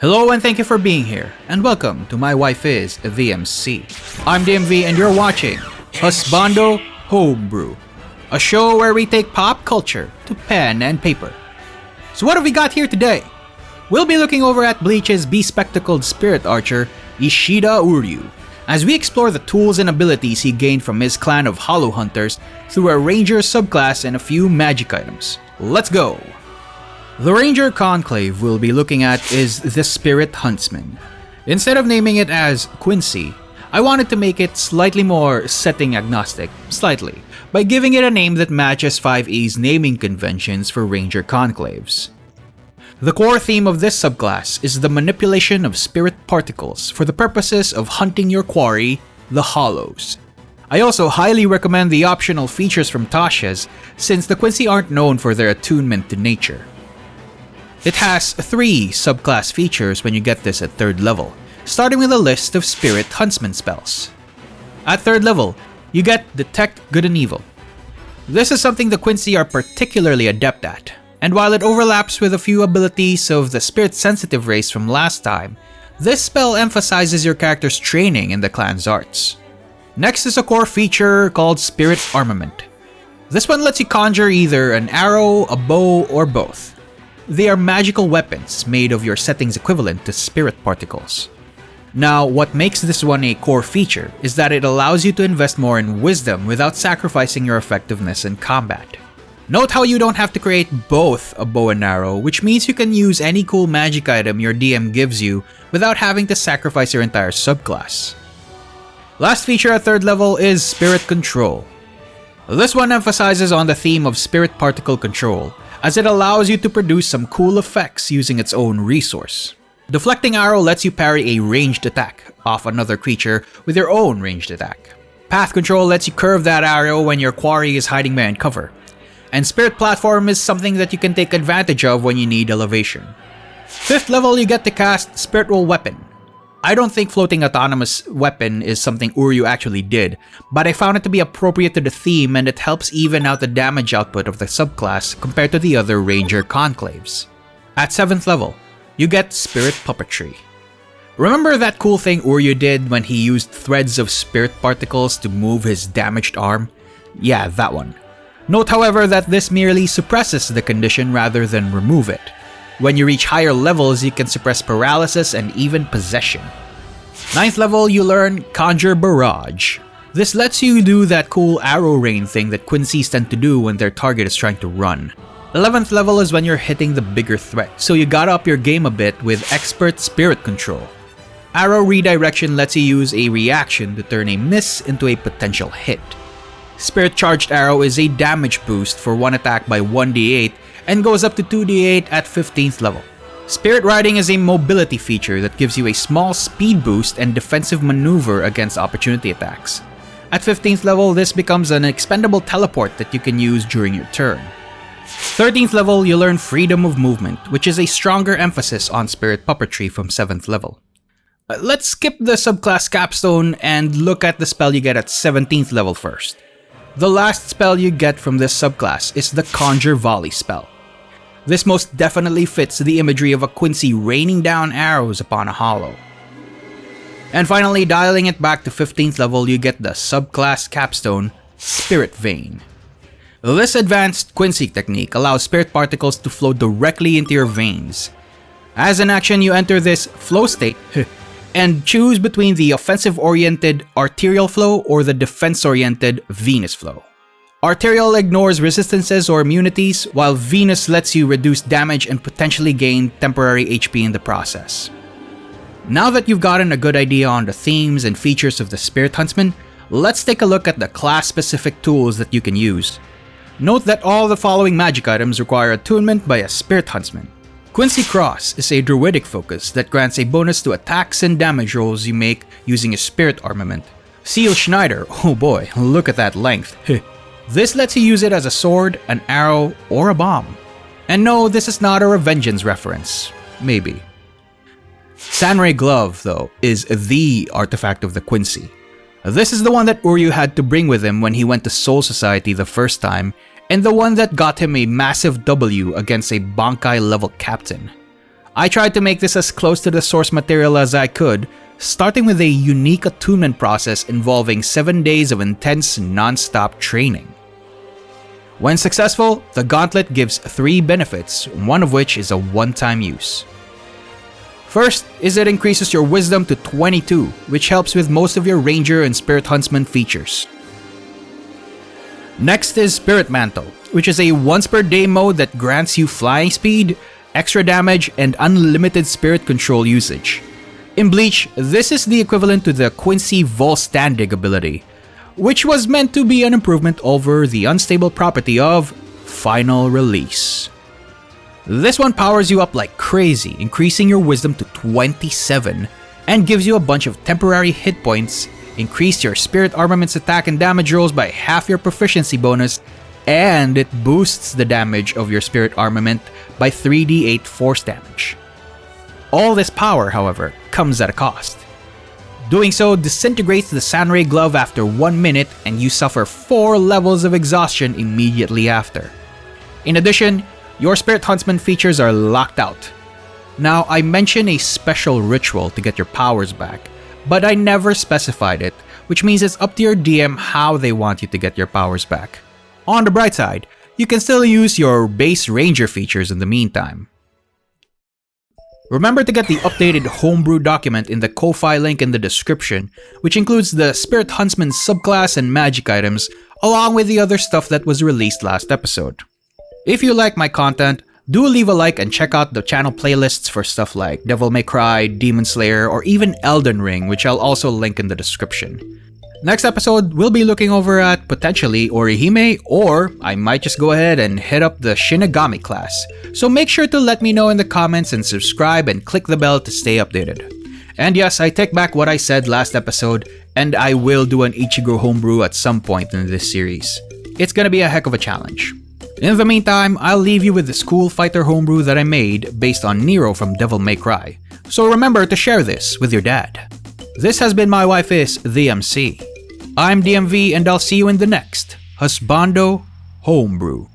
Hello and thank you for being here, and welcome to My Wife is VMC. I'm DMV and you're watching Husbando Homebrew, a show where we take pop culture to pen and paper. So what have we got here today? We'll be looking over at Bleach's bespectacled spirit archer, Ishida Uryu, as we explore the tools and abilities he gained from his clan of Hollow Hunters through a Ranger subclass and a few magic items. Let's go! The Ranger conclave we'll be looking at is the Spirit Huntsman. Instead of naming it as Quincy, I wanted to make it slightly more setting agnostic, by giving it a name that matches 5e's naming conventions for Ranger conclaves. The core theme of this subclass is the manipulation of spirit particles for the purposes of hunting your quarry, the Hollows. I also highly recommend the optional features from Tasha's, since the Quincy aren't known for their attunement to nature. It has 3 subclass features when you get this at 3rd level, starting with a list of Spirit Huntsman spells. At 3rd level, you get Detect Good and Evil. This is something the Quincy are particularly adept at, and while it overlaps with a few abilities of the spirit-sensitive race from last time, this spell emphasizes your character's training in the clan's arts. Next is a core feature called Spirit Armament. This one lets you conjure either an arrow, a bow, or both. They are magical weapons made of your setting's equivalent to spirit particles. Now, what makes this one a core feature is that it allows you to invest more in wisdom without sacrificing your effectiveness in combat. Note how you don't have to create both a bow and arrow, which means you can use any cool magic item your DM gives you without having to sacrifice your entire subclass. Last feature at 3rd level is Spirit Control. This one emphasizes on the theme of spirit particle control, as it allows you to produce some cool effects using its own resource. Deflecting Arrow lets you parry a ranged attack off another creature with your own ranged attack. Path Control lets you curve that arrow when your quarry is hiding behind cover. And Spirit Platform is something that you can take advantage of when you need elevation. 5th level, you get to cast Spiritual Weapon. I don't think floating autonomous weapon is something Uryu actually did, but I found it to be appropriate to the theme and it helps even out the damage output of the subclass compared to the other Ranger conclaves. At 7th level, you get Spirit Puppetry. Remember that cool thing Uryu did when he used threads of spirit particles to move his damaged arm? Yeah, that one. Note however that this merely suppresses the condition rather than remove it. When you reach higher levels, you can suppress paralysis and even possession. 9th level, you learn Conjure Barrage. This lets you do that cool arrow rain thing that Quincy's tend to do when their target is trying to run. 11th level is when you're hitting the bigger threat, so you gotta up your game a bit with Expert Spirit Control. Arrow Redirection lets you use a reaction to turn a miss into a potential hit. Spirit Charged Arrow is a damage boost for one attack by 1d8 and goes up to 2d8 at 15th level. Spirit Riding is a mobility feature that gives you a small speed boost and defensive maneuver against opportunity attacks. At 15th level, this becomes an expendable teleport that you can use during your turn. 13th level, you learn Freedom of Movement, which is a stronger emphasis on Spirit Puppetry from 7th level. Let's skip the subclass capstone and look at the spell you get at 17th level first. The last spell you get from this subclass is the Conjure Volley spell. This most definitely fits the imagery of a Quincy raining down arrows upon a hollow. And finally, dialing it back to 15th level, you get the subclass capstone, Spirit Vein. This advanced Quincy technique allows spirit particles to flow directly into your veins. As an action, you enter this flow state and choose between the offensive-oriented arterial flow or the defense-oriented venous flow. Arterial ignores resistances or immunities, while venous lets you reduce damage and potentially gain temporary HP in the process. Now that you've gotten a good idea on the themes and features of the Spirit Huntsman, let's take a look at the class-specific tools that you can use. Note that all the following magic items require attunement by a Spirit Huntsman. Quincy Cross is a druidic focus that grants a bonus to attacks and damage rolls you make using a spirit armament. Seal Schneider, oh boy, look at that length. This lets you use it as a sword, an arrow, or a bomb. And no, this is not a Revengeance reference. Maybe. Sanray Glove, though, is the artifact of the Quincy. This is the one that Uryu had to bring with him when he went to Soul Society the first time, and the one that got him a massive W against a Bankai level captain. I tried to make this as close to the source material as I could, starting with a unique attunement process involving 7 days of intense non-stop training. When successful, the gauntlet gives 3 benefits, one of which is a one-time use. First is it increases your wisdom to 22, which helps with most of your ranger and spirit huntsman features. Next is Spirit Mantle, which is a once per day mode that grants you flying speed, extra damage, and unlimited spirit control usage. In Bleach, this is the equivalent to the Quincy Volstandig ability, which was meant to be an improvement over the unstable property of Final Release. This one powers you up like crazy, increasing your wisdom to 27, and gives you a bunch of temporary hit points, increase your spirit armament's attack and damage rolls by half your proficiency bonus, and it boosts the damage of your spirit armament by 3d8 force damage. All this power, however, comes at a cost. Doing so disintegrates the Sunray Glove after 1 minute, and you suffer 4 levels of exhaustion immediately after. In addition, your Spirit Huntsman features are locked out. Now, I mentioned a special ritual to get your powers back, but I never specified it, which means it's up to your DM how they want you to get your powers back. On the bright side, you can still use your base ranger features in the meantime. Remember to get the updated homebrew document in the Ko-Fi link in the description, which includes the Spirit Huntsman subclass and magic items, along with the other stuff that was released last episode. If you like my content, do leave a like and check out the channel playlists for stuff like Devil May Cry, Demon Slayer, or even Elden Ring, which I'll also link in the description. Next episode, we'll be looking over at potentially Orihime, or I might just go ahead and hit up the Shinigami class. So make sure to let me know in the comments and subscribe and click the bell to stay updated. And yes, I take back what I said last episode, and I will do an Ichigo homebrew at some point in this series. It's gonna be a heck of a challenge. In the meantime, I'll leave you with the school fighter homebrew that I made based on Nero from Devil May Cry. So remember to share this with your dad. This has been My Wife is the MC. I'm DMV, and I'll see you in the next Husbando Homebrew.